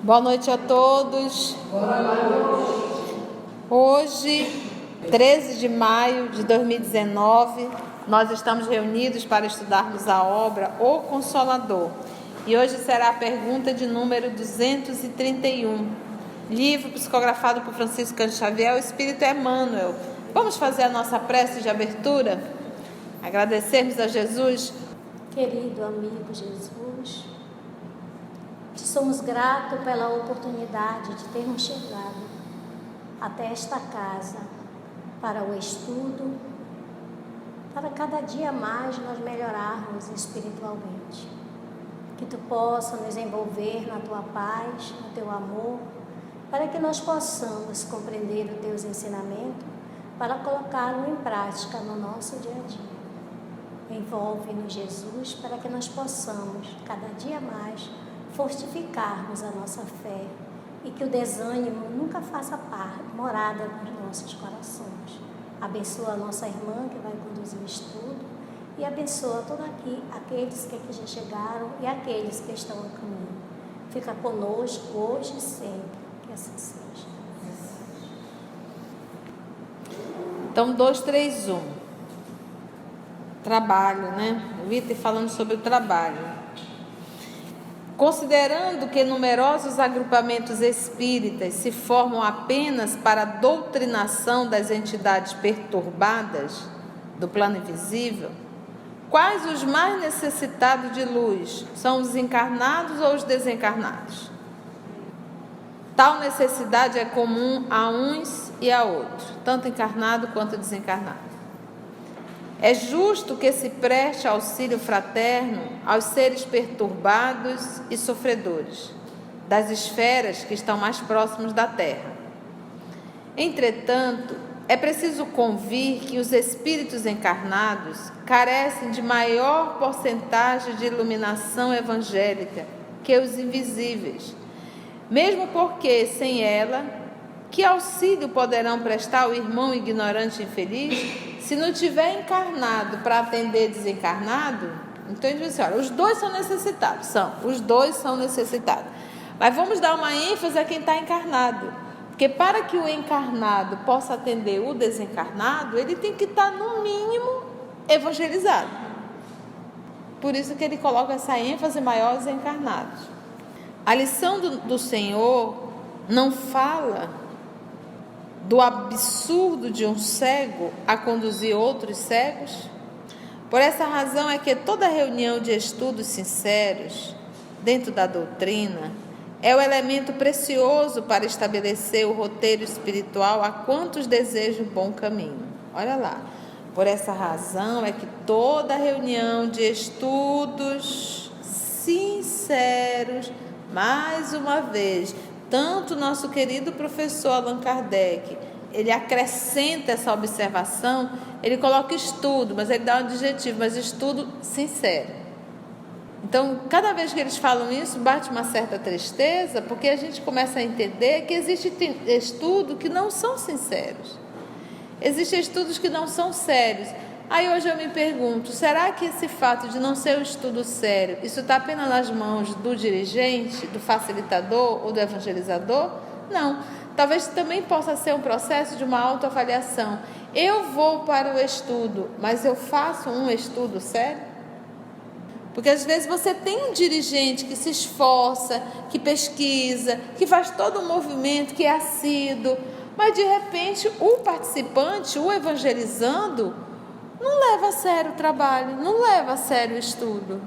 Boa noite a todos. Boa noite. Hoje, 13 de maio de 2019, nós estamos reunidos para estudarmos a obra O Consolador. E hoje será a pergunta de número 231, livro psicografado por Francisco Cândido Xavier, O Espírito Emmanuel. Vamos fazer a nossa prece de abertura? Agradecermos a Jesus. Querido amigo Jesus, te somos gratos pela oportunidade de termos chegado até esta casa para o estudo, para cada dia mais nós melhorarmos espiritualmente. Que tu possa nos envolver na tua paz, no teu amor, para que nós possamos compreender os teus ensinamentos, para colocá-lo em prática no nosso dia a dia. Envolve-nos, Jesus, para que nós possamos, cada dia mais, fortificarmos a nossa fé e que o desânimo nunca faça morada nos nossos corações. Abençoa a nossa irmã que vai conduzir o estudo e abençoa todos aqueles que aqui já chegaram e aqueles que estão no caminho. Fica conosco hoje e sempre, que assim seja. Então, 2, 3, 1. Trabalho, né? O item falando sobre o trabalho. Considerando que numerosos agrupamentos espíritas se formam apenas para a doutrinação das entidades perturbadas do plano invisível, quais os mais necessitados de luz? São os encarnados ou os desencarnados? Tal necessidade é comum a uns e a outros, tanto encarnado quanto desencarnado. É justo que se preste auxílio fraterno aos seres perturbados e sofredores das esferas que estão mais próximos da Terra. Entretanto, é preciso convir que os espíritos encarnados carecem de maior porcentagem de iluminação evangélica que os invisíveis, mesmo porque, sem ela, que auxílio poderão prestar ao irmão ignorante e infeliz se não tiver encarnado para atender desencarnado? Então ele diz assim, olha, os dois são necessitados, os dois são necessitados. Mas vamos dar uma ênfase a quem está encarnado, porque para que o encarnado possa atender o desencarnado, ele tem que estar no mínimo evangelizado. Por isso que ele coloca essa ênfase maior aos encarnados. A lição do Senhor não fala do absurdo de um cego a conduzir outros cegos? Por essa razão é que toda reunião de estudos sinceros dentro da doutrina é o elemento precioso para estabelecer o roteiro espiritual a quantos desejam o bom caminho. Olha lá, por essa razão é que toda reunião de estudos sinceros, mais uma vez, tanto nosso querido professor Allan Kardec, ele acrescenta essa observação, ele coloca estudo, mas ele dá um adjetivo, mas estudo sincero. Então, cada vez que eles falam isso, bate uma certa tristeza, porque a gente começa a entender que existe estudos que não são sinceros. Existem estudos que não são sérios. Aí hoje eu me pergunto, será que esse fato de não ser um estudo sério, isso está apenas nas mãos do dirigente, do facilitador ou do evangelizador? Não. Talvez também possa ser um processo de uma autoavaliação. Eu vou para o estudo, mas eu faço um estudo sério? Porque às vezes você tem um dirigente que se esforça, que pesquisa, que faz todo um movimento, que é assíduo, mas de repente o participante, o evangelizando, não leva a sério o trabalho, não leva a sério o estudo.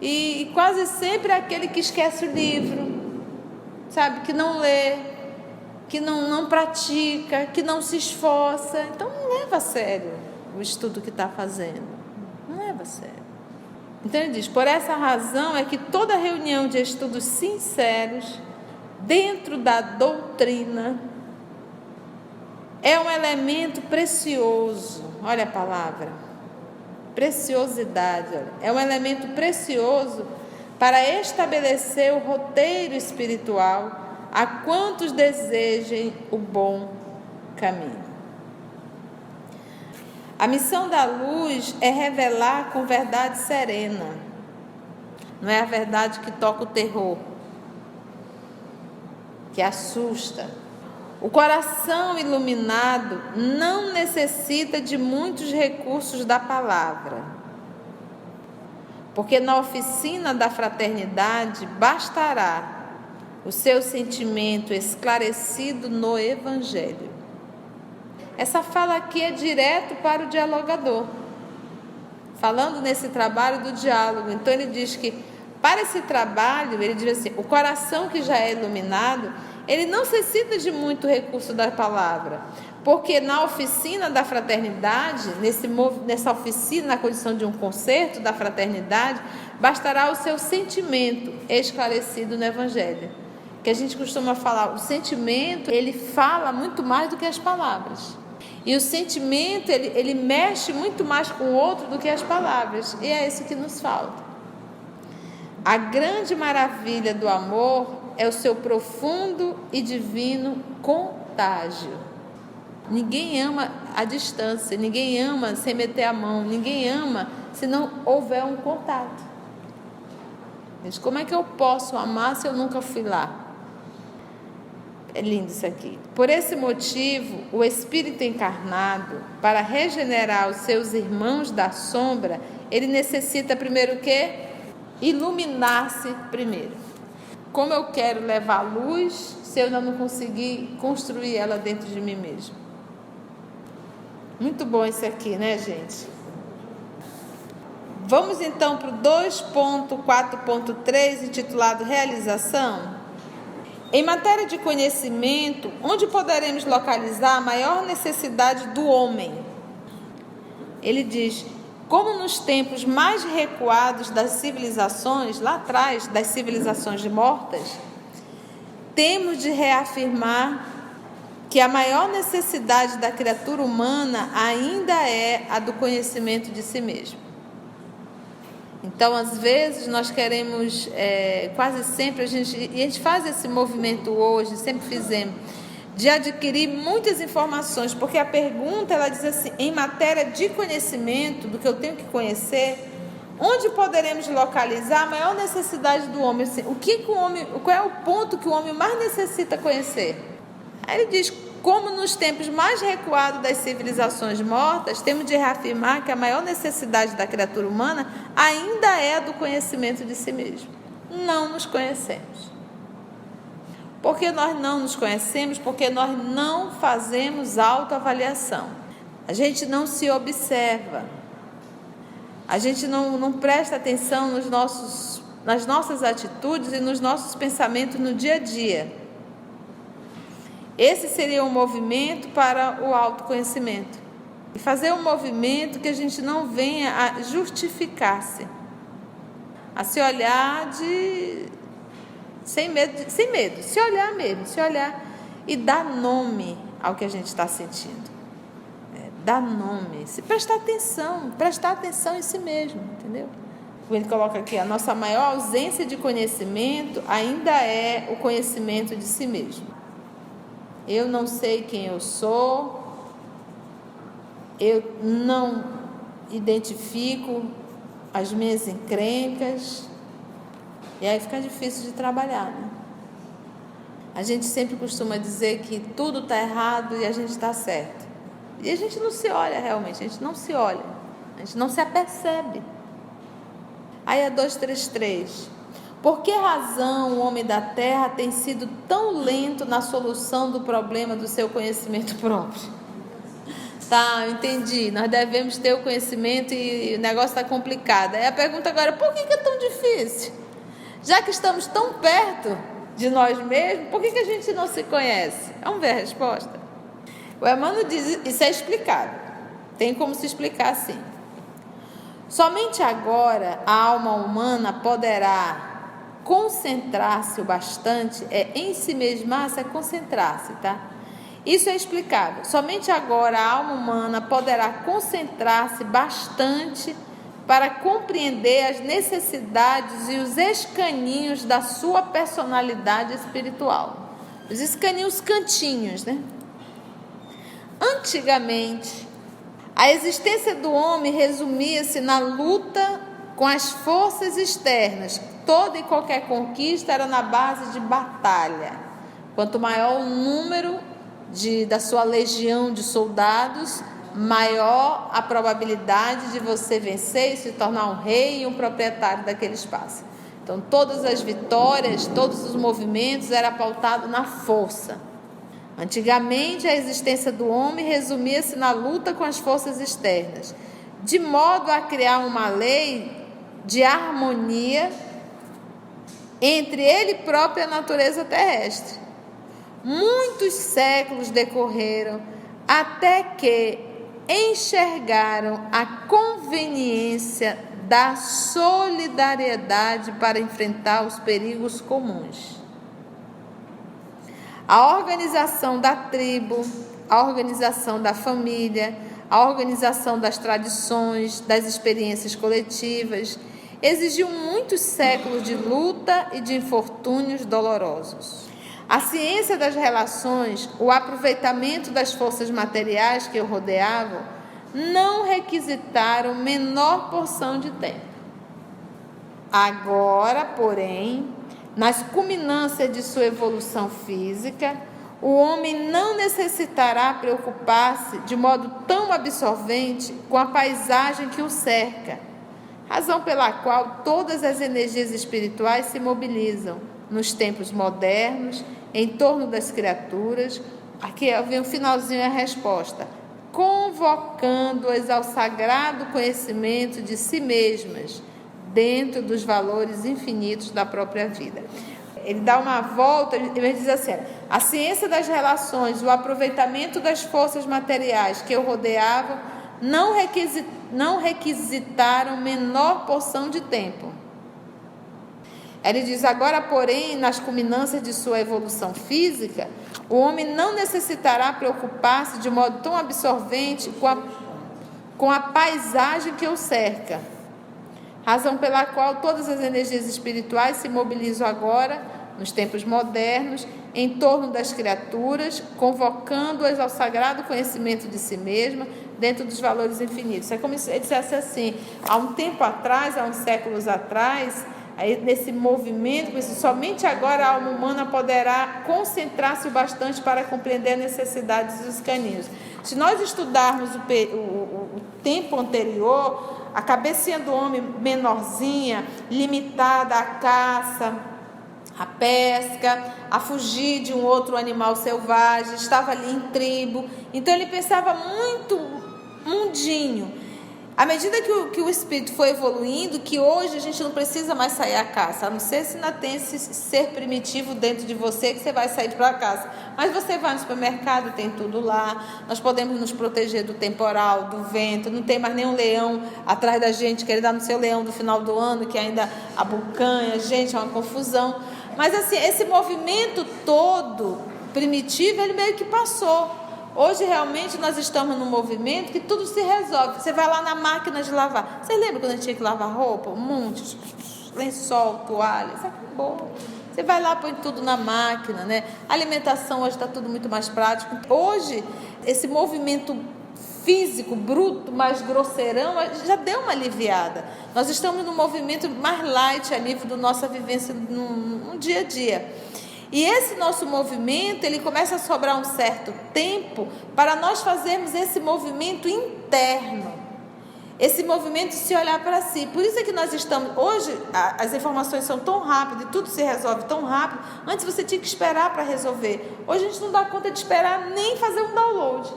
E quase sempre é aquele que esquece o livro, sabe, que não lê, que não pratica, que não se esforça. Então não leva a sério o estudo que está fazendo, não leva a sério. Então ele diz, por essa razão é que toda reunião de estudos sinceros dentro da doutrina é um elemento precioso. Olha a palavra, preciosidade. Olha. É um elemento precioso para estabelecer o roteiro espiritual a quantos desejem o bom caminho. A missão da luz é revelar com verdade serena. Não é a verdade que toca o terror. que assusta. O coração iluminado não necessita de muitos recursos da palavra, porque na oficina da fraternidade bastará o seu sentimento esclarecido no Evangelho. Essa fala aqui é direto para o dialogador, falando nesse trabalho do diálogo. Então ele diz que para esse trabalho, ele diz assim, o coração que já é iluminado, ele não necessita de muito recurso da palavra, porque na oficina da fraternidade, nessa oficina, na condição de um concerto da fraternidade, bastará o seu sentimento esclarecido no Evangelho. Que a gente costuma falar, o sentimento, ele fala muito mais do que as palavras. E o sentimento, ele mexe muito mais com o outro do que as palavras. E é isso que nos falta. A grande maravilha do amor é o seu profundo e divino contágio. Ninguém ama à distância, ninguém ama sem meter a mão, ninguém ama se não houver um contato. Mas como é que eu posso amar se eu nunca fui lá? É lindo isso aqui. Por esse motivo, o Espírito encarnado, para regenerar os seus irmãos da sombra, ele necessita primeiro o quê? Iluminar-se primeiro. Como eu quero levar luz se eu ainda não conseguir construir ela dentro de mim mesmo? Muito bom isso aqui, né, gente? Vamos então para o 2.4.3, intitulado Realização. Em matéria de conhecimento, onde poderemos localizar a maior necessidade do homem? Ele diz, como nos tempos mais recuados das civilizações, lá atrás, das civilizações mortas, temos de reafirmar que a maior necessidade da criatura humana ainda é a do conhecimento de si mesmo. Então, às vezes, nós queremos, quase sempre, a gente faz esse movimento hoje, sempre fizemos, de adquirir muitas informações, porque a pergunta, ela diz assim, em matéria de conhecimento, do que eu tenho que conhecer, onde poderemos localizar a maior necessidade do homem? Assim, qual é o ponto que o homem mais necessita conhecer? Aí ele diz, como nos tempos mais recuados das civilizações mortas, temos de reafirmar que a maior necessidade da criatura humana ainda é a do conhecimento de si mesmo. Não nos conhecemos. Por que nós não nos conhecemos? Porque nós não fazemos autoavaliação. A gente não se observa. A gente não presta atenção nas nossas atitudes e nos nossos pensamentos no dia a dia. Esse seria um movimento para o autoconhecimento. E fazer um movimento que a gente não venha a justificar-se, a se olhar sem medo, se olhar mesmo, se olhar e dar nome ao que a gente está sentindo. Dar nome, se prestar atenção em si mesmo, entendeu? Ele coloca aqui, a nossa maior ausência de conhecimento ainda é o conhecimento de si mesmo. Eu não sei quem eu sou, eu não identifico as minhas encrencas, e aí fica difícil de trabalhar, né? A gente sempre costuma dizer que tudo está errado e a gente está certo. E a gente não se olha realmente, a gente não se olha, a gente não se apercebe. Aí é 233. Por que razão o homem da terra tem sido tão lento na solução do problema do seu conhecimento próprio? Tá, entendi. Nós devemos ter o conhecimento e o negócio está complicado. Aí a pergunta agora, por que é tão difícil? Já que estamos tão perto de nós mesmos, por que a gente não se conhece? Vamos ver a resposta. O Emmanuel diz, isso é explicado. Tem como se explicar assim. Somente agora a alma humana poderá concentrar-se o bastante, em si mesmar-se, é concentrar-se, tá? Isso é explicável. Somente agora a alma humana poderá concentrar-se bastante para compreender as necessidades e os escaninhos da sua personalidade espiritual. Os escaninhos, os cantinhos, né? Antigamente, a existência do homem resumia-se na luta com as forças externas. Toda e qualquer conquista era na base de batalha. Quanto maior o número da sua legião de soldados, maior a probabilidade de você vencer e se tornar um rei e um proprietário daquele espaço. Então, todas as vitórias, todos os movimentos eram pautados na força. Antigamente, a existência do homem resumia-se na luta com as forças externas, de modo a criar uma lei de harmonia entre ele próprio e a natureza terrestre. Muitos séculos decorreram até que enxergaram a conveniência da solidariedade para enfrentar os perigos comuns. A organização da tribo, a organização da família, a organização das tradições, das experiências coletivas, exigiu muitos séculos de luta e de infortúnios dolorosos. A ciência das relações, o aproveitamento das forças materiais que o rodeavam, não requisitaram menor porção de tempo. Agora, porém, nas culminâncias de sua evolução física, o homem não necessitará preocupar-se de modo tão absorvente com a paisagem que o cerca, razão pela qual todas as energias espirituais se mobilizam nos tempos modernos, em torno das criaturas. Aqui vem o finalzinho, a resposta, convocando-as ao sagrado conhecimento de si mesmas, dentro dos valores infinitos da própria vida. Ele dá uma volta, ele diz assim: a ciência das relações, o aproveitamento das forças materiais que o rodeavam, não requisitaram menor porção de tempo. Ele diz: agora, porém, nas culminâncias de sua evolução física, o homem não necessitará preocupar-se de modo tão absorvente com a paisagem que o cerca, razão pela qual todas as energias espirituais se mobilizam agora, nos tempos modernos, em torno das criaturas, convocando-as ao sagrado conhecimento de si mesma, dentro dos valores infinitos. É como se ele dissesse assim: há um tempo atrás, há uns séculos atrás, aí, nesse movimento, somente agora a alma humana poderá concentrar-se o bastante para compreender as necessidades dos caninhos. Se nós estudarmos o tempo anterior, a cabecinha do homem menorzinha, limitada à caça, à pesca, a fugir de um outro animal selvagem, estava ali em tribo. Então ele pensava muito mundinho. À medida que o espírito foi evoluindo, que hoje a gente não precisa mais sair à caça, a não ser se ainda tem esse ser primitivo dentro de você que você vai sair para a caça. Mas você vai no supermercado, tem tudo lá, nós podemos nos proteger do temporal, do vento, não tem mais nenhum leão atrás da gente, querendo dar no seu leão do final do ano, que ainda abocanha, gente, é uma confusão. Mas assim, esse movimento todo primitivo, ele meio que passou. Hoje, realmente, nós estamos num movimento que tudo se resolve. Você vai lá na máquina de lavar. Você lembra quando a gente tinha que lavar roupa? Um monte, lençol, toalha, isso acabou. Você vai lá, põe tudo na máquina, né? A alimentação hoje está tudo muito mais prático. Hoje, esse movimento físico, bruto, mais grosseirão, já deu uma aliviada. Nós estamos num movimento mais light a nível da nossa vivência no dia a dia. E esse nosso movimento, ele começa a sobrar um certo tempo para nós fazermos esse movimento interno, esse movimento de se olhar para si. Por isso é que nós estamos, hoje as informações são tão rápidas e tudo se resolve tão rápido. Antes você tinha que esperar para resolver. Hoje a gente não dá conta de esperar nem fazer um download,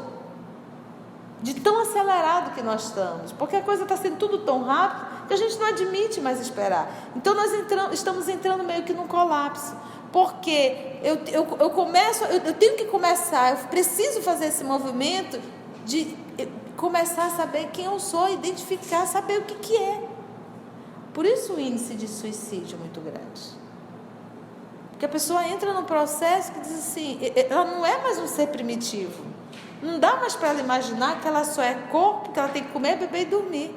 de tão acelerado que nós estamos, porque a coisa está sendo tudo tão rápido que a gente não admite mais esperar. Então nós estamos entrando meio que num colapso. Porque eu tenho que começar, eu preciso fazer esse movimento de começar a saber quem eu sou, identificar, saber o que é. Por isso o índice de suicídio é muito grande. Porque a pessoa entra num processo que diz assim, ela não é mais um ser primitivo. Não dá mais para ela imaginar que ela só é corpo, que ela tem que comer, beber e dormir.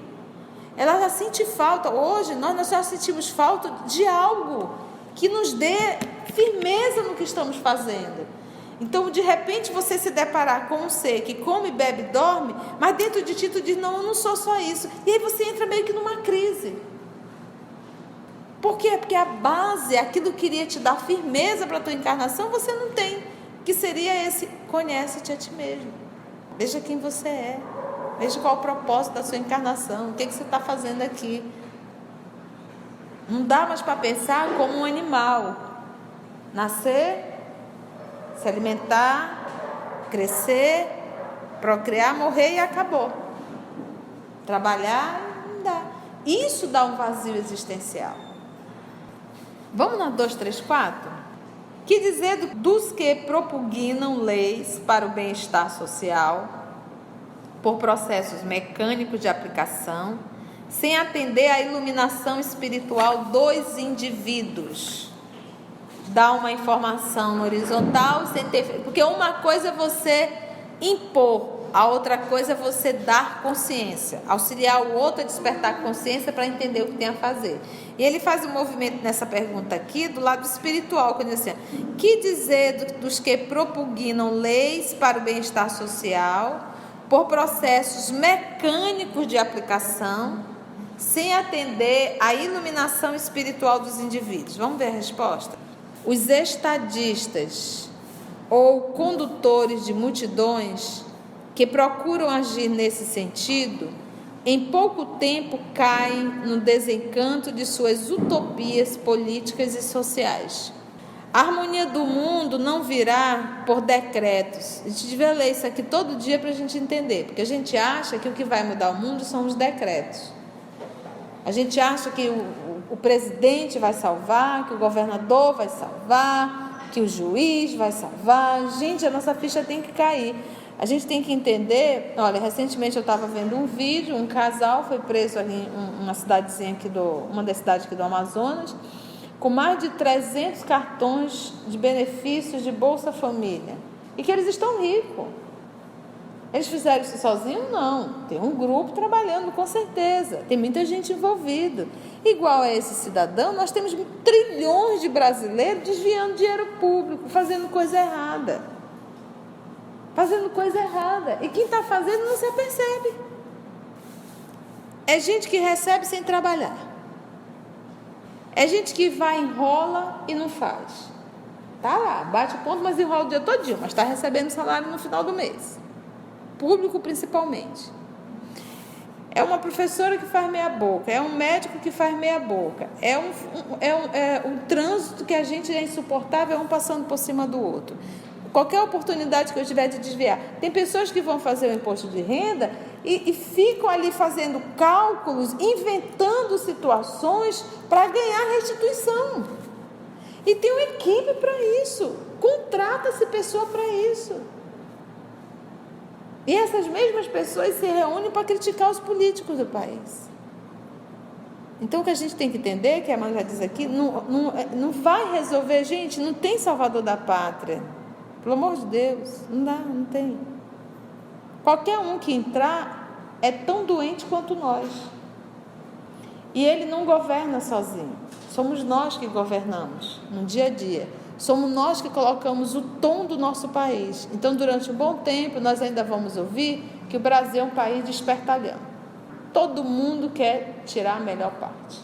Ela já sente falta. Hoje nós já sentimos falta de algo que nos dê firmeza no que estamos fazendo. Então, de repente, você se deparar com um ser que come, bebe, dorme, mas dentro de ti tu diz: não, eu não sou só isso. E aí você entra meio que numa crise. Por quê? Porque a base, aquilo que iria te dar firmeza para a tua encarnação, você não tem. Que seria esse: conhece-te a ti mesmo. Veja quem você é. Veja qual é o propósito da sua encarnação. O que você está fazendo aqui. Não dá mais para pensar como um animal. Nascer, se alimentar, crescer, procriar, morrer e acabou. Trabalhar, não dá. Isso dá um vazio existencial. Vamos na 234? Que dizer dos que propugnam leis para o bem-estar social por processos mecânicos de aplicação, sem atender à iluminação espiritual dos indivíduos. Dá uma informação horizontal, sem ter... porque uma coisa é você impor, a outra coisa é você dar consciência, auxiliar o outro a despertar consciência para entender o que tem a fazer. E ele faz um movimento nessa pergunta aqui do lado espiritual, quando diz assim: que dizer dos que propugnam leis para o bem-estar social por processos mecânicos de aplicação, sem atender à iluminação espiritual dos indivíduos? Vamos ver a resposta. Os estadistas ou condutores de multidões que procuram agir nesse sentido, em pouco tempo caem no desencanto de suas utopias políticas e sociais. A harmonia do mundo não virá por decretos. A gente devia ler isso aqui todo dia para a gente entender, porque a gente acha que o que vai mudar o mundo são os decretos. A gente acha que o presidente vai salvar, que o governador vai salvar, que o juiz vai salvar. Gente, a nossa ficha tem que cair. A gente tem que entender. Olha, recentemente eu estava vendo um vídeo, um casal foi preso ali em uma cidadezinha aqui uma das cidades aqui do Amazonas, com mais de 300 cartões de benefícios de Bolsa Família, e que eles estão ricos. Eles fizeram isso sozinhos? Não. Tem um grupo trabalhando, com certeza. Tem muita gente envolvida. Igual a esse cidadão, nós temos trilhões de brasileiros desviando dinheiro público, fazendo coisa errada. E quem está fazendo não se apercebe. É gente que recebe sem trabalhar. É gente que vai, enrola e não faz. Está lá, bate o ponto, mas enrola o dia todinho, mas está recebendo salário no final do mês. Público principalmente. É uma professora que faz meia boca, é um médico que faz meia boca, é um trânsito que a gente é insuportável, um passando por cima do outro. Qualquer oportunidade que eu tiver de desviar. Tem pessoas que vão fazer o imposto de renda e ficam ali fazendo cálculos, inventando situações para ganhar restituição. E tem uma equipe para isso. Contrata-se pessoa para isso. E essas mesmas pessoas se reúnem para criticar os políticos do país. Então, o que a gente tem que entender, que a Amanda já diz aqui, não vai resolver, gente, não tem salvador da pátria. Pelo amor de Deus, não dá, não tem. Qualquer um que entrar é tão doente quanto nós. E ele não governa sozinho. Somos nós que governamos no dia a dia. Somos nós que colocamos o tom do nosso país. Então, durante um bom tempo, nós ainda vamos ouvir que o Brasil é um país de espertalhão. Todo mundo quer tirar a melhor parte.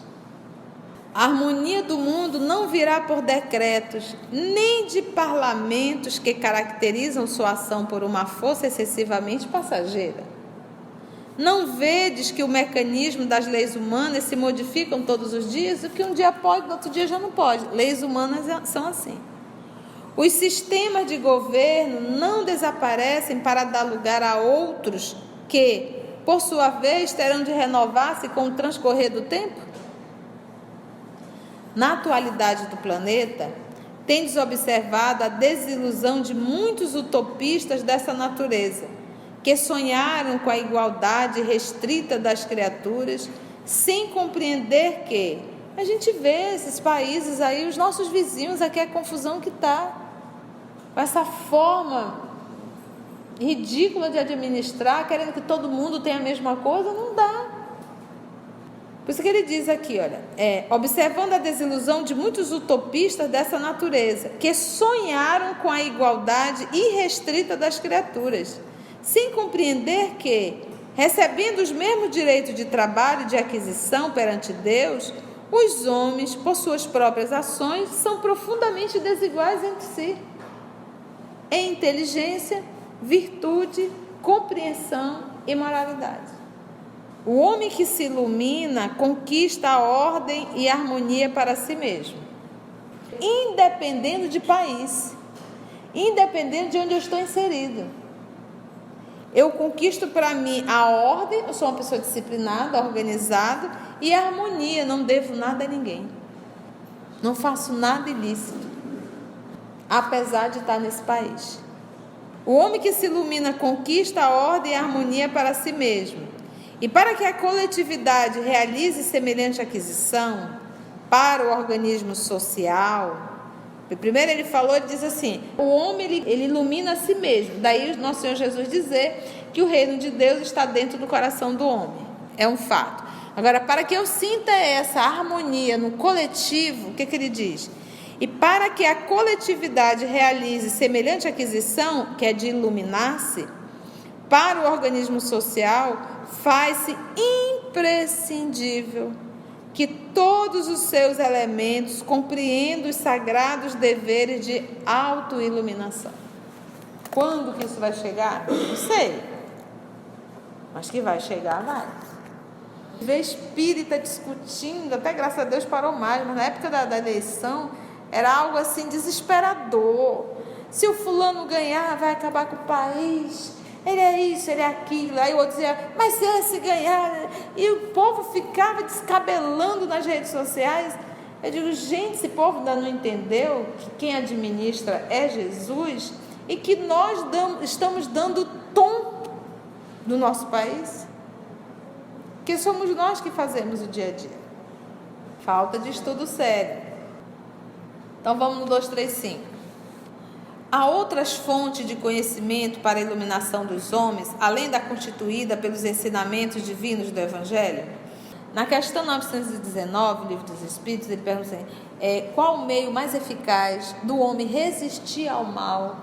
A harmonia do mundo não virá por decretos, nem de parlamentos que caracterizam sua ação por uma força excessivamente passageira. Não vedes que o mecanismo das leis humanas se modificam todos os dias? O que um dia pode, no outro dia já não pode. Leis humanas são assim. Os sistemas de governo não desaparecem para dar lugar a outros que, por sua vez, terão de renovar-se com o transcorrer do tempo? Na atualidade do planeta, tendes observado a desilusão de muitos utopistas dessa natureza, que sonharam com a igualdade restrita das criaturas, sem compreender que a gente vê esses países aí, os nossos vizinhos, aqui a confusão que está, com essa forma ridícula de administrar, querendo que todo mundo tenha a mesma coisa, não dá. Por isso que ele diz aqui, olha, observando a desilusão de muitos utopistas dessa natureza, que sonharam com a igualdade irrestrita das criaturas, sem compreender que, recebendo os mesmos direitos de trabalho e de aquisição perante Deus, os homens, por suas próprias ações, são profundamente desiguais entre si, em inteligência, virtude, compreensão e moralidade. O homem que se ilumina conquista a ordem e a harmonia para si mesmo, independente de país, independente de onde eu estou inserido. Eu conquisto para mim a ordem, eu sou uma pessoa disciplinada, organizada, e a harmonia, não devo nada a ninguém. Não faço nada ilícito, apesar de estar nesse país. O homem que se ilumina conquista a ordem e a harmonia para si mesmo. E para que a coletividade realize semelhante aquisição para o organismo social, primeiro ele diz assim, o homem ele ilumina a si mesmo. Daí o nosso Senhor Jesus dizer que o reino de Deus está dentro do coração do homem. É um fato. Agora, para que eu sinta essa harmonia no coletivo, o que ele diz? E para que a coletividade realize semelhante aquisição, que é de iluminar-se, para o organismo social, faz-se imprescindível que todos os seus elementos compreendam os sagrados deveres de autoiluminação. Quando que isso vai chegar? Não sei. Mas que vai chegar, vai. Ver espírita discutindo, até graças a Deus parou mais, mas na época da eleição era algo assim desesperador. Se o fulano ganhar, vai acabar com o país. Ele é isso, ele é aquilo. Aí o outro dizia, mas se esse ganhar... E o povo ficava descabelando nas redes sociais. Eu digo, gente, esse povo ainda não entendeu que quem administra é Jesus e que nós estamos dando tom do nosso país. Que somos nós que fazemos o dia a dia. Falta de estudo sério. Então vamos no 235. Há outras fontes de conhecimento para a iluminação dos homens, além da constituída pelos ensinamentos divinos do Evangelho? Na questão 919, Livro dos Espíritos, ele pergunta assim, qual o meio mais eficaz do homem resistir ao mal?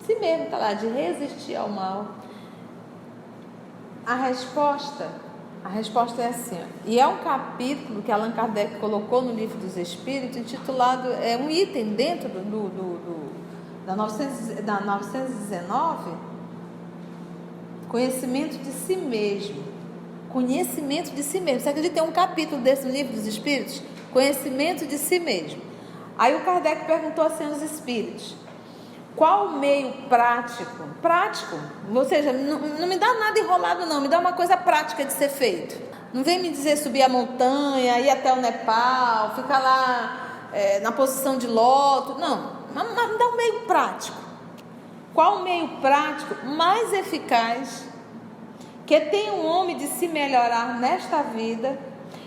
Si mesmo está lá, de resistir ao mal. A resposta é assim, e é um capítulo que Allan Kardec colocou no Livro dos Espíritos, intitulado, um item dentro da 919, conhecimento de si mesmo. Conhecimento de si mesmo. Você acredita que tem um capítulo desse no Livro dos Espíritos? Conhecimento de si mesmo. Aí o Kardec perguntou assim aos espíritos, qual o meio prático, ou seja, não me dá nada enrolado não, me dá uma coisa prática de ser feito. Não vem me dizer subir a montanha, ir até o Nepal, ficar lá na posição de lótus, não, mas me dá um meio prático. Qual o meio prático mais eficaz que tem um homem de se melhorar nesta vida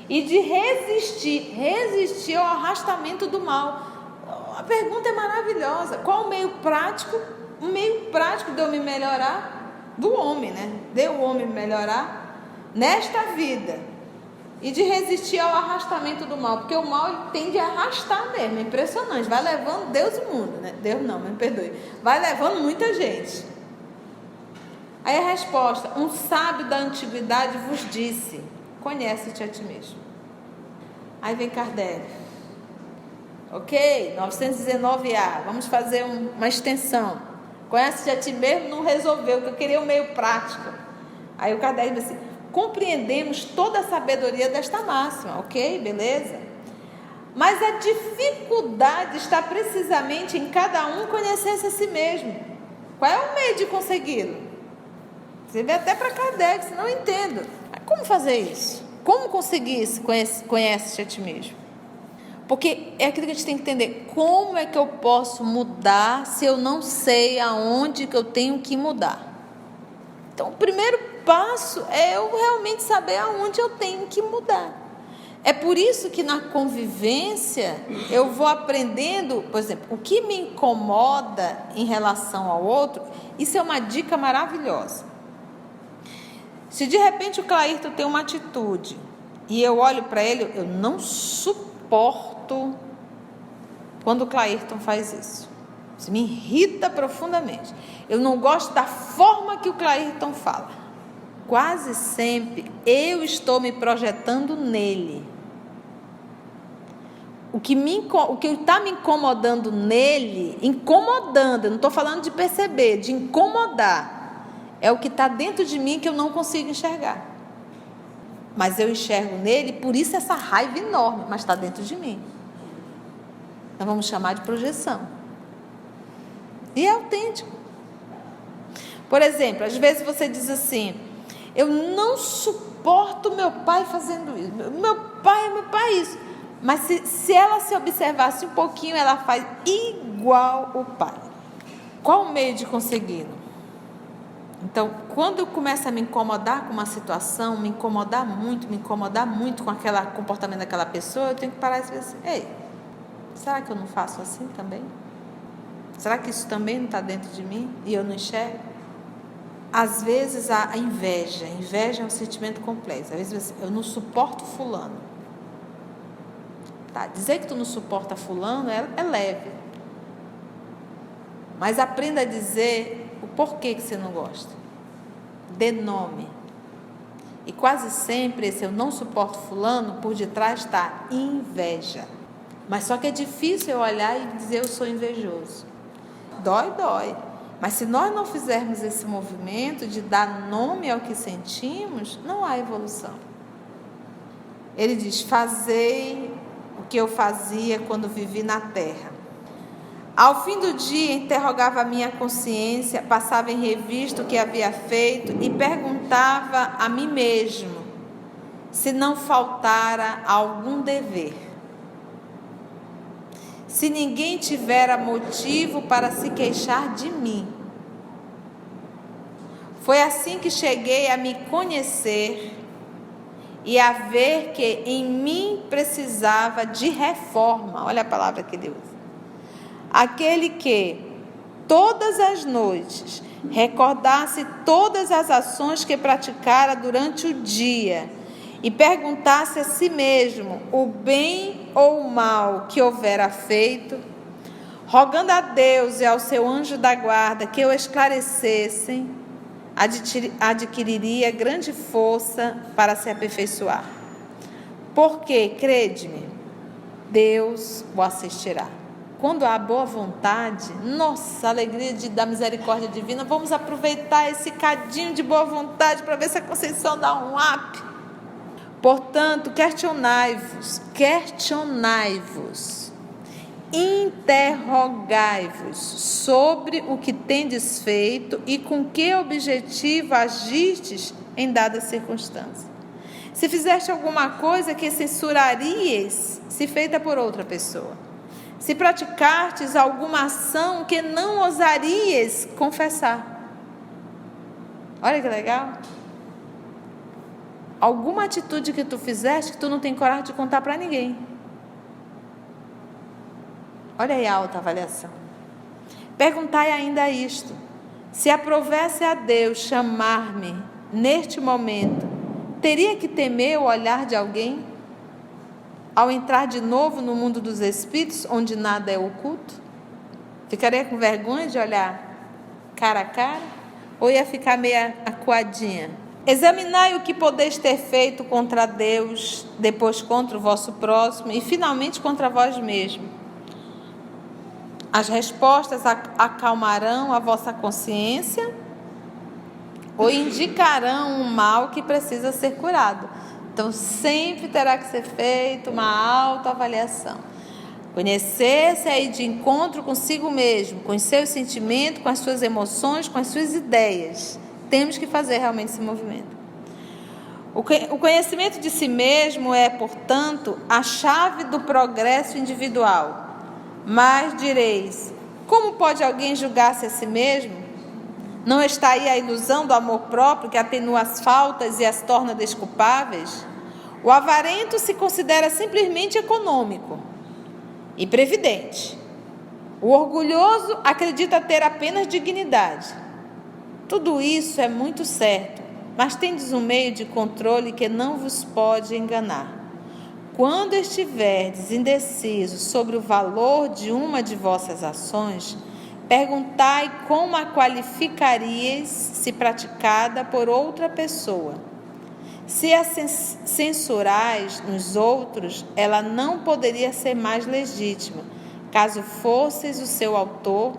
e de resistir ao arrastamento do mal? A pergunta é maravilhosa. Qual o meio prático? O meio prático de eu me melhorar, do homem, né? De o homem melhorar nesta vida e de resistir ao arrastamento do mal, porque o mal ele tende a arrastar mesmo, é impressionante, vai levando Deus e o mundo, né? Deus não, me perdoe, vai levando muita gente. Aí a resposta, um sábio da antiguidade vos disse, conhece-te a ti mesmo. Aí vem Kardec, ok, 919A, vamos fazer uma extensão. Conhece-te a ti mesmo, não resolveu, que eu queria um meio prático. Aí o Kardec disse assim, compreendemos toda a sabedoria desta máxima, ok, beleza? Mas a dificuldade está precisamente em cada um conhecer-se a si mesmo. Qual é o meio de consegui-lo? Você vê até para Kardec, se não entendo. Como fazer isso? Como conseguir isso? Conhece-te a ti mesmo? Porque é aquilo que a gente tem que entender. Como é que eu posso mudar se eu não sei aonde que eu tenho que mudar? Então, o primeiro passo é eu realmente saber aonde eu tenho que mudar. É por isso que na convivência eu vou aprendendo, por exemplo, o que me incomoda em relação ao outro. Isso é uma dica maravilhosa. Se de repente o Clairton tem uma atitude e eu olho para ele, eu não suporto quando o Clairton faz isso. Isso me irrita profundamente. Eu não gosto da forma que o Clairton fala. Quase sempre eu estou me projetando nele. O que está me incomodando nele, incomodando, eu não estou falando de perceber, de incomodar, é o que está dentro de mim que eu não consigo enxergar. Mas eu enxergo nele, por isso essa raiva enorme, mas está dentro de mim. Nós vamos chamar de projeção. E é autêntico. Por exemplo, às vezes você diz assim: eu não suporto meu pai fazendo isso. Meu pai isso. Mas se ela se observasse um pouquinho, ela faz igual o pai. Qual o meio de consegui-lo? Então, quando eu começo a me incomodar com uma situação, me incomodar muito com aquele comportamento daquela pessoa, eu tenho que parar e dizer assim: ei, será que eu não faço assim também? Será que isso também não está dentro de mim e eu não enxergo? Às vezes a inveja é um sentimento complexo. Às vezes eu não suporto fulano. Tá, dizer que tu não suporta fulano é leve. Mas aprenda a dizer o porquê que você não gosta. Dê nome. E quase sempre esse eu não suporto fulano, por detrás está inveja. Mas só que é difícil eu olhar e dizer eu sou invejoso. Dói. Mas se nós não fizermos esse movimento de dar nome ao que sentimos, não há evolução. Ele diz: fazei o que eu fazia quando vivi na terra. Ao fim do dia, interrogava a minha consciência, passava em revista o que havia feito e perguntava a mim mesmo se não faltara algum dever. Se ninguém tivera motivo para se queixar de mim. Foi assim que cheguei a me conhecer e a ver que em mim precisava de reforma. Olha a palavra que Deus usa. Aquele que todas as noites recordasse todas as ações que praticara durante o dia e perguntasse a si mesmo o bem ou o mal que houvera feito, rogando a Deus e ao seu anjo da guarda que o esclarecessem, adquiriria grande força para se aperfeiçoar. Porque, crede-me, Deus o assistirá. Quando há boa vontade, nossa, a alegria da misericórdia divina, vamos aproveitar esse cadinho de boa vontade para ver se a Conceição dá um up. Portanto, questionai-vos, interrogai-vos sobre o que tendes feito e com que objetivo agistes em dada circunstância. Se fizeste alguma coisa que censurarias, se feita por outra pessoa. Se praticastes alguma ação que não ousarias confessar. Olha que legal. Alguma atitude que tu fizeste que tu não tem coragem de contar para ninguém. Olha aí a autoavaliação. Perguntai ainda isto: se aprovesse a Deus chamar-me neste momento, teria que temer o olhar de alguém? Ao entrar de novo no mundo dos espíritos, onde nada é oculto? Ficaria com vergonha de olhar cara a cara? Ou ia ficar meio acuadinha? Examinai o que podeis ter feito contra Deus, depois contra o vosso próximo e finalmente contra vós mesmo. As respostas acalmarão a vossa consciência ou indicarão um mal que precisa ser curado. Então, sempre terá que ser feita uma autoavaliação. Conhecer-se é ir de encontro consigo mesmo, com os seus sentimentos, com as suas emoções, com as suas ideias. Temos que fazer realmente esse movimento. O conhecimento de si mesmo é, portanto, a chave do progresso individual. Mas direis: como pode alguém julgar-se a si mesmo? Não está aí a ilusão do amor próprio que atenua as faltas e as torna desculpáveis? O avarento se considera simplesmente econômico e previdente. O orgulhoso acredita ter apenas dignidade. Tudo isso é muito certo, mas tendes um meio de controle que não vos pode enganar. Quando estiverdes indecisos sobre o valor de uma de vossas ações, perguntai como a qualificarias se praticada por outra pessoa. Se a censurais nos outros, ela não poderia ser mais legítima, caso fosseis o seu autor,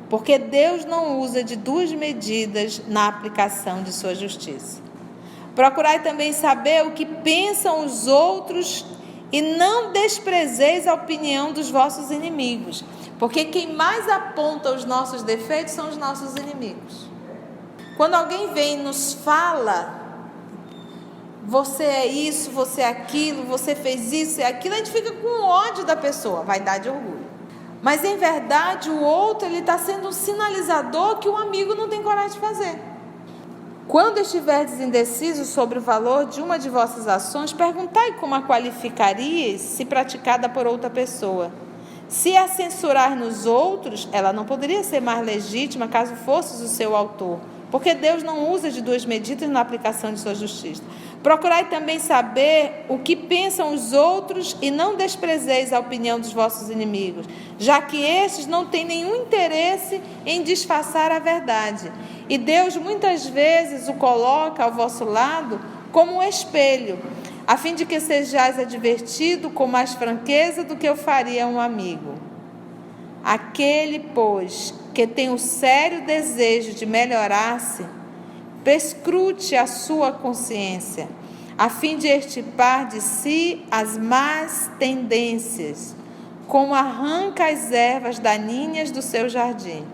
porque Deus não usa de duas medidas na aplicação de sua justiça. Procurai também saber o que pensam os outros e não desprezeis a opinião dos vossos inimigos, porque quem mais aponta os nossos defeitos são os nossos inimigos. Quando alguém vem e nos fala, você é isso, você é aquilo, você fez isso e aquilo, a gente fica com ódio da pessoa, vaidade e orgulho. Mas em verdade o outro está sendo um sinalizador que o amigo não tem coragem de fazer. Quando estiverdes indecisos sobre o valor de uma de vossas ações, perguntai como a qualificarias se praticada por outra pessoa. Se a censurar nos outros, ela não poderia ser mais legítima caso fosses o seu autor, porque Deus não usa de duas medidas na aplicação de sua justiça. Procurai também saber o que pensam os outros e não desprezeis a opinião dos vossos inimigos, já que estes não têm nenhum interesse em disfarçar a verdade. E Deus muitas vezes o coloca ao vosso lado como um espelho, a fim de que sejais advertido com mais franqueza do que eu faria a um amigo. Aquele, pois, que tem o sério desejo de melhorar-se, perscrute a sua consciência, a fim de extirpar de si as más tendências, como arranca as ervas daninhas do seu jardim.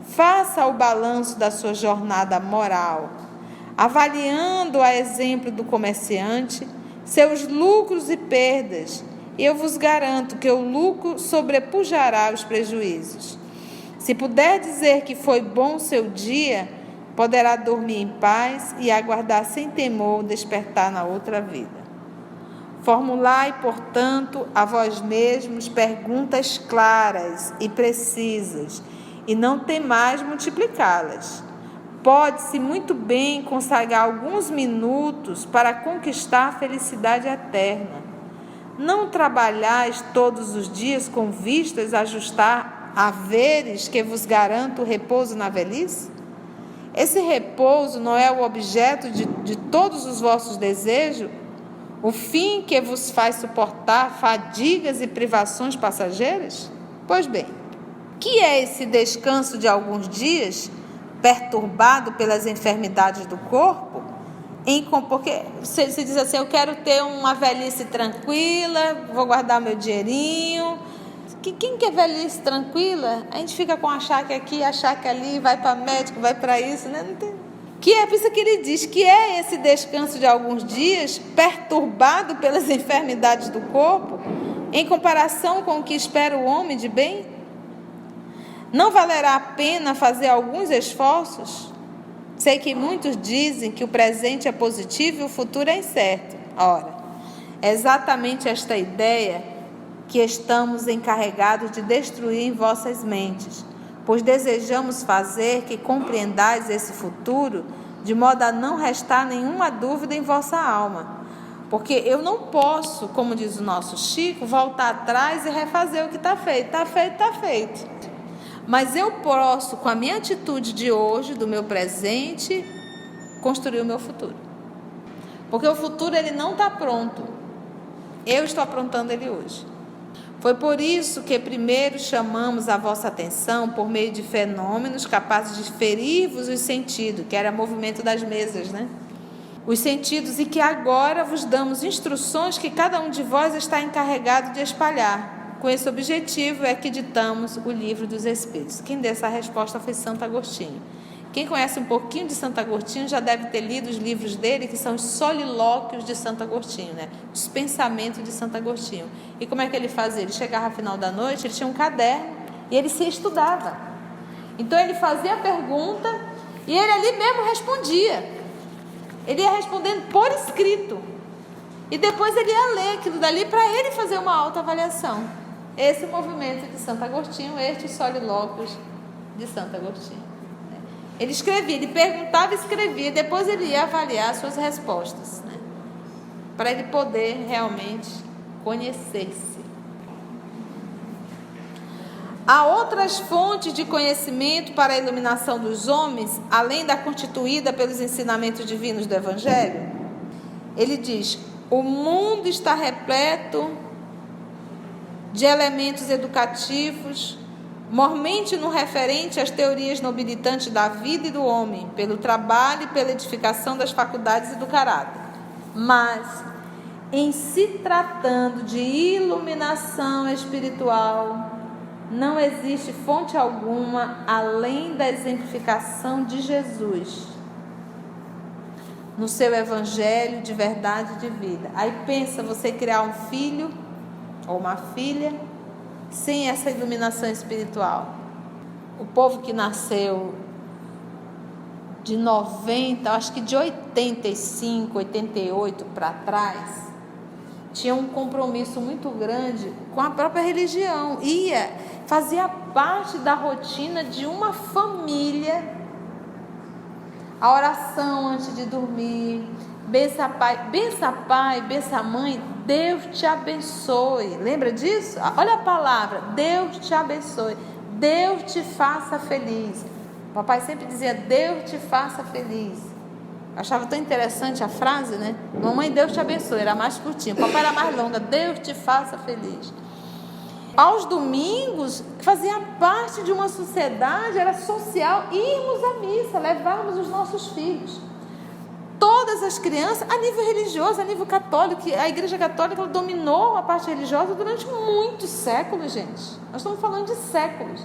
Faça o balanço da sua jornada moral, avaliando a exemplo do comerciante seus lucros e perdas, e eu vos garanto que o lucro sobrepujará os prejuízos. Se puder dizer que foi bom o seu dia, poderá dormir em paz e aguardar sem temor o despertar na outra vida. Formulai, portanto, a vós mesmos perguntas claras e precisas, e não temais multiplicá-las. Pode-se muito bem consagrar alguns minutos para conquistar a felicidade eterna. Não trabalhais todos os dias com vistas a ajustar haveres que vos garanto o repouso na velhice? Esse repouso não é o objeto de todos os vossos desejos? O fim que vos faz suportar fadigas e privações passageiras? Pois bem, que é esse descanso de alguns dias, perturbado pelas enfermidades do corpo? Porque você diz assim, eu quero ter uma velhice tranquila, vou guardar meu dinheirinho. Quem quer velhice tranquila? A gente fica com achaque aqui, achaque ali, vai para médico, vai para isso, né? Não tem. Por isso que ele diz que é esse descanso de alguns dias, perturbado pelas enfermidades do corpo, em comparação com o que espera o homem de bem? Não valerá a pena fazer alguns esforços? Sei que muitos dizem que o presente é positivo e o futuro é incerto. Ora, é exatamente esta ideia que estamos encarregados de destruir em vossas mentes, pois desejamos fazer que compreendais esse futuro, de modo a não restar nenhuma dúvida em vossa alma. Porque eu não posso, como diz o nosso Chico, voltar atrás e refazer o que está feito. Está feito, está feito. Mas eu posso, com a minha atitude de hoje, do meu presente, construir o meu futuro. Porque o futuro ele não está pronto. Eu estou aprontando ele hoje. Foi por isso que primeiro chamamos a vossa atenção por meio de fenômenos capazes de ferir-vos os sentidos, que era o movimento das mesas, né? Os sentidos, e que agora vos damos instruções que cada um de vós está encarregado de espalhar. Com esse objetivo é que ditamos o Livro dos Espíritos. Quem deu essa resposta foi Santo Agostinho. Quem conhece um pouquinho de Santo Agostinho já deve ter lido os livros dele, que são os solilóquios de Santo Agostinho, né? Os pensamentos de Santo Agostinho. E como é que ele fazia? Ele chegava ao final da noite, ele tinha um caderno e ele se estudava. Então ele fazia a pergunta e ele ali mesmo respondia. Ele ia respondendo por escrito. E depois ele ia ler aquilo dali para ele fazer uma autoavaliação. Esse movimento de Santo Agostinho, estes solilóquios de Santo Agostinho. Ele escrevia, ele perguntava e escrevia, depois ele ia avaliar as suas respostas, né? Para ele poder realmente conhecer-se. Há outras fontes de conhecimento para a iluminação dos homens, além da constituída pelos ensinamentos divinos do Evangelho? ele diz: o mundo está repleto de elementos educativos, mormente no referente às teorias nobilitantes da vida e do homem, pelo trabalho e pela edificação das faculdades e do caráter. Mas, em se tratando de iluminação espiritual, não existe fonte alguma além da exemplificação de Jesus no seu evangelho de verdade e de vida. Aí pensa você criar um filho ou uma filha sem essa iluminação espiritual. O povo que nasceu de 90, acho que de 85, 88 para trás, tinha um compromisso muito grande com a própria religião. Fazia parte da rotina de uma família a oração antes de dormir, bença pai, bença mãe, Deus te abençoe. Lembra disso? Olha a palavra, Deus te abençoe, Deus te faça feliz. O papai sempre dizia, Deus te faça feliz. Achava tão interessante a frase, né? Mamãe, Deus te abençoe, era mais curtinha. O papai era mais longa, Deus te faça feliz. Aos domingos, fazia parte de uma sociedade, era social, irmos à missa, levarmos os nossos filhos. Todas as crianças, a nível religioso, a nível católico, a Igreja Católica ela dominou a parte religiosa durante muitos séculos, gente. Nós estamos falando de séculos.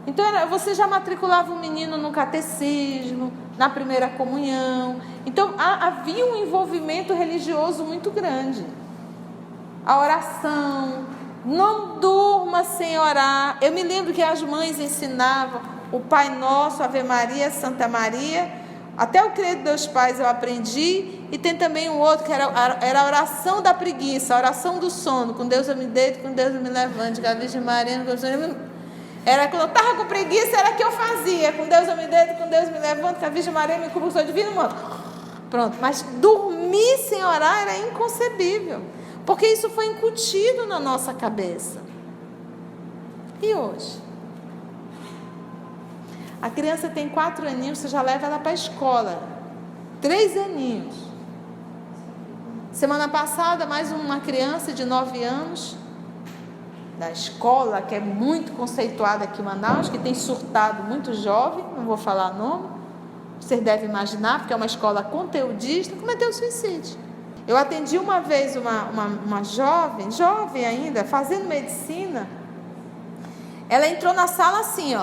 Então, você já matriculava o menino no catecismo, na primeira comunhão. Então, havia um envolvimento religioso muito grande. A oração, não durma sem orar. Eu me lembro que as mães ensinavam o Pai Nosso, Ave Maria, Santa Maria. Até o Credo dos Pais eu aprendi. E tem também um outro que era a oração da preguiça, a oração do sono. Com Deus eu me deito, com Deus eu me levante. Com a Virgem Maria, era quando eu estava com preguiça, era que eu fazia. Com Deus eu me deito, com Deus eu me levanto, com a Virgem Maria me cubra o seu divino manto. Pronto, mas dormir sem orar era inconcebível. Porque isso foi incutido na nossa cabeça. E hoje? A criança tem 4 aninhos, você já leva ela para a escola. 3 aninhos. Semana passada, mais uma criança de 9 anos, da escola, que é muito conceituada aqui em Manaus, que tem surtado muito jovem, não vou falar nome, vocês devem imaginar, porque é uma escola conteudista, cometeu suicídio. Eu atendi uma vez uma jovem ainda, fazendo medicina. Ela entrou na sala assim,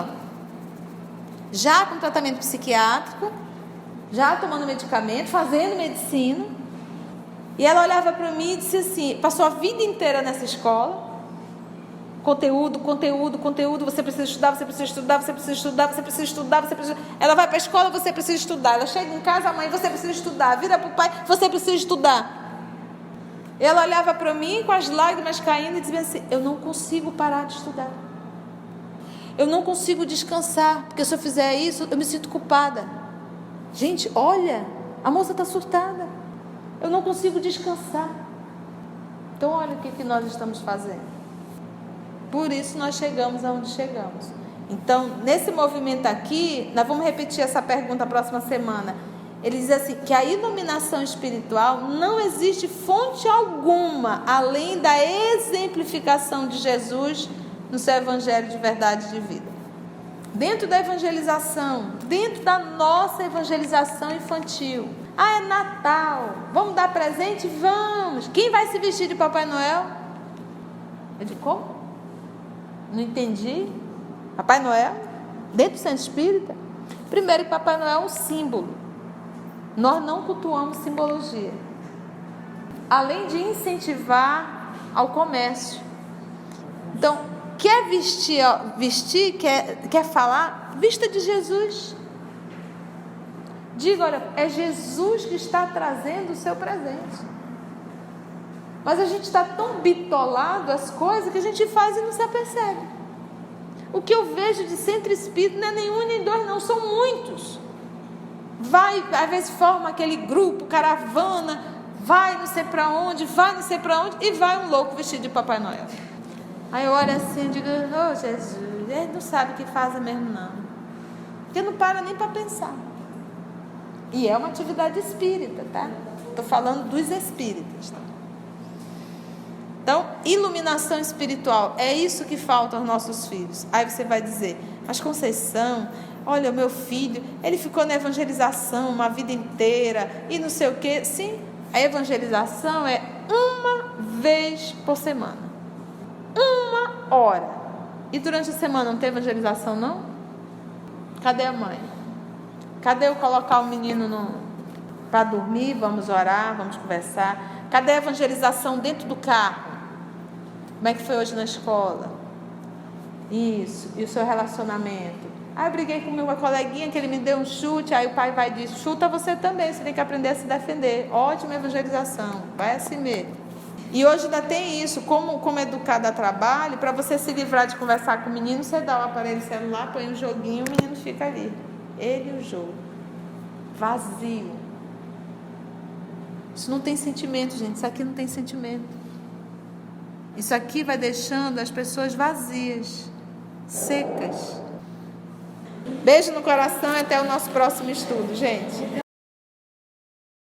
já com tratamento psiquiátrico, já tomando medicamento, fazendo medicina. E ela olhava para mim e disse assim, passou a vida inteira nessa escola, conteúdo, você precisa estudar, você precisa estudar, você precisa estudar, você precisa estudar, você precisa... Ela vai para a escola, você precisa estudar. Ela chega em casa, a mãe, você precisa estudar. Vira para o pai, você precisa estudar. Ela olhava para mim com as lágrimas caindo e dizia assim, eu não consigo parar de estudar. Eu não consigo descansar, porque se eu fizer isso, eu me sinto culpada. Gente, olha, a moça está surtada. Eu não consigo descansar. Então, olha o que nós estamos fazendo. Por isso nós chegamos aonde chegamos. Então, nesse movimento aqui, nós vamos repetir essa pergunta a próxima semana. Ele diz assim, que a iluminação espiritual não existe fonte alguma, além da exemplificação de Jesus no seu evangelho de verdade e de vida. Dentro da evangelização, dentro da nossa evangelização infantil. É Natal, vamos dar presente? Vamos. Quem vai se vestir de Papai Noel? Eu digo, como? Não entendi. Papai Noel, dentro do Centro Espírita, primeiro que Papai Noel é um símbolo. Nós não cultuamos simbologia. Além de incentivar ao comércio. Então, quer vestir, quer falar, vista de Jesus. Diga, olha, é Jesus que está trazendo o seu presente. Mas a gente está tão bitolado as coisas que a gente faz e não se apercebe. O que eu vejo de centro espírita não é nenhum nem dois, não, são muitos. Vai, às vezes forma aquele grupo, caravana, vai não sei para onde, e vai um louco vestido de Papai Noel. Aí eu olho assim e digo, Jesus, ele não sabe o que faz mesmo não. Porque não para nem para pensar. E é uma atividade espírita, tá? estou falando dos espíritas. Tá? Então, iluminação espiritual, é isso que falta aos nossos filhos. Aí você vai dizer, mas Conceição, olha, o meu filho, ele ficou na evangelização uma vida inteira e não sei o quê. Sim, a evangelização é uma vez por semana. 1 hora. E durante a semana não tem evangelização, não? Cadê a mãe? Cadê eu colocar o menino para dormir? Vamos orar, vamos conversar. Cadê a evangelização dentro do carro? Como é que foi hoje na escola? Isso. E o seu relacionamento? Eu briguei com meu coleguinha que ele me deu um chute. Aí o pai vai e diz, chuta você também, você tem que aprender a se defender. Ótima evangelização, vai assim mesmo. E hoje ainda tem isso, como educar dá trabalho, para você se livrar de conversar com o menino, você dá o aparelho celular, põe um joguinho, o menino fica ali. Ele e o jogo. Vazio. Isso não tem sentimento, gente. Isso aqui não tem sentimento. Isso aqui vai deixando as pessoas vazias, secas. Beijo no coração e até o nosso próximo estudo, gente.